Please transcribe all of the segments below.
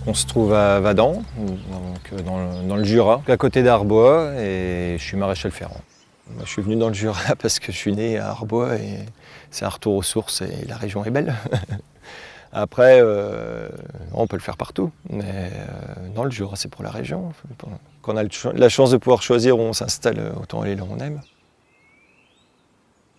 On se trouve à Vadans, donc dans le Jura, à côté d'Arbois, et je suis maréchal ferrant. Moi, je suis venu dans le Jura parce que je suis né à Arbois et c'est un retour aux sources et la région est belle. Après, on peut le faire partout, mais dans le Jura, c'est pour la région. Quand on a la chance de pouvoir choisir où on s'installe, autant aller là où on aime.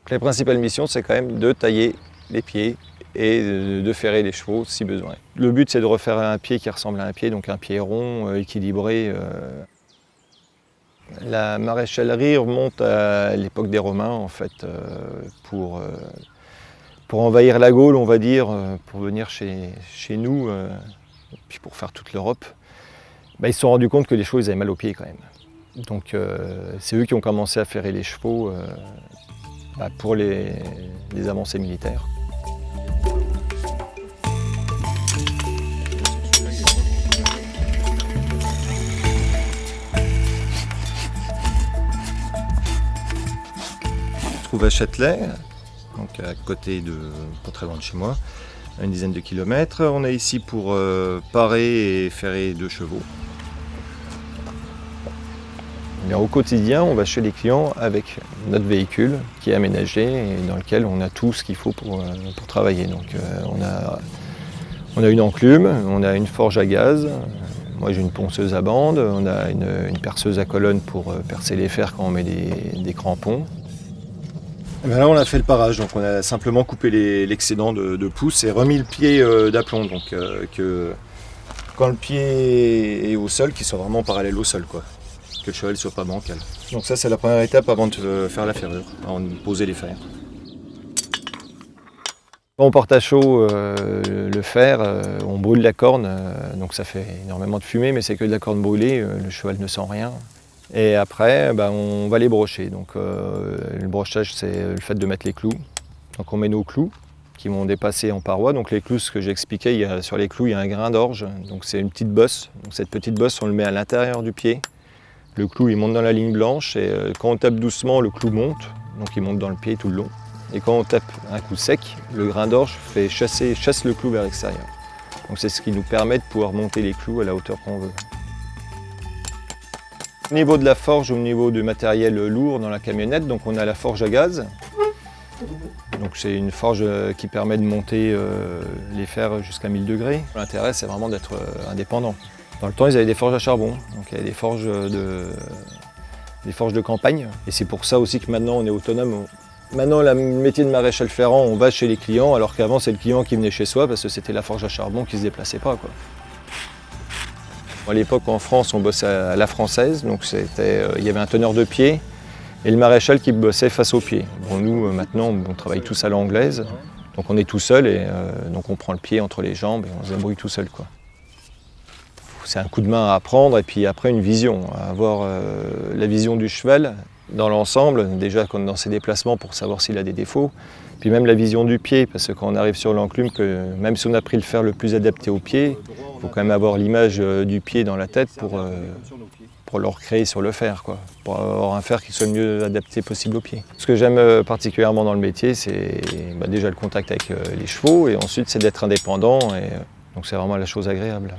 La principale mission, c'est quand même de tailler les pieds et de ferrer les chevaux si besoin. Le but, c'est de refaire un pied qui ressemble à un pied, donc un pied rond, équilibré. La maréchalerie remonte à l'époque des Romains, en fait, pour envahir la Gaule, on va dire, pour venir chez nous, puis pour faire toute l'Europe. Ils se sont rendus compte que les chevaux, ils avaient mal aux pieds quand même. Donc c'est eux qui ont commencé à ferrer les chevaux pour les avancées militaires. Je trouve à Châtelet, donc à côté pas très loin de chez moi, à une dizaine de kilomètres. On est ici pour parer et ferrer 2 chevaux. Au quotidien, on va chez les clients avec notre véhicule qui est aménagé et dans lequel on a tout ce qu'il faut pour travailler. Donc, on a une enclume, on a une forge à gaz, moi j'ai une ponceuse à bande, on a une perceuse à colonne pour percer les fers quand on met des crampons. Et là on a fait le parage, donc on a simplement coupé l'excédent de pouce et remis le pied d'aplomb. Donc que quand le pied est au sol, qu'il soit vraiment parallèle au sol, quoi. Que le cheval ne soit pas bancal. Donc ça c'est la première étape avant de faire la ferrure, avant de poser les fers. Quand on porte à chaud le fer, on brûle la corne, donc ça fait énormément de fumée, mais c'est que de la corne brûlée, le cheval ne sent rien. Et après, on va les brocher. Donc le brochage, c'est le fait de mettre les clous. Donc on met nos clous qui vont dépasser en paroi. Donc les clous, ce que j'expliquais, sur les clous, il y a un grain d'orge. Donc c'est une petite bosse. Donc cette petite bosse, on le met à l'intérieur du pied. Le clou, il monte dans la ligne blanche et quand on tape doucement, le clou monte. Donc il monte dans le pied tout le long. Et quand on tape un coup sec, le grain d'orge chasse le clou vers l'extérieur. Donc c'est ce qui nous permet de pouvoir monter les clous à la hauteur qu'on veut. Au niveau de la forge, au niveau du matériel lourd dans la camionnette, donc on a la forge à gaz. Donc c'est une forge qui permet de monter les fers jusqu'à 1000 degrés. L'intérêt, c'est vraiment d'être indépendant. Dans le temps, ils avaient des forges à charbon, donc il y avait des forges de campagne. Et c'est pour ça aussi que maintenant, on est autonome. Maintenant, le métier de maréchal ferrant, on va chez les clients, alors qu'avant, c'est le client qui venait chez soi parce que c'était la forge à charbon qui ne se déplaçait pas, quoi. À l'époque, en France, on bossait à la française, donc il y avait un teneur de pied et le maréchal qui bossait face au pied. Bon, nous, maintenant, on travaille tous à l'anglaise, donc on est tout seul et donc on prend le pied entre les jambes et on se débrouille tout seul, quoi. C'est un coup de main à apprendre et puis après une vision, avoir la vision du cheval dans l'ensemble, déjà dans ses déplacements pour savoir s'il a des défauts, puis même la vision du pied, parce que quand on arrive sur l'enclume, même si on a pris le fer le plus adapté au pied, il faut quand même avoir l'image du pied dans la tête pour le recréer sur le fer, quoi, pour avoir un fer qui soit le mieux adapté possible au pied. Ce que j'aime particulièrement dans le métier, c'est déjà le contact avec les chevaux et ensuite c'est d'être indépendant, et donc c'est vraiment la chose agréable.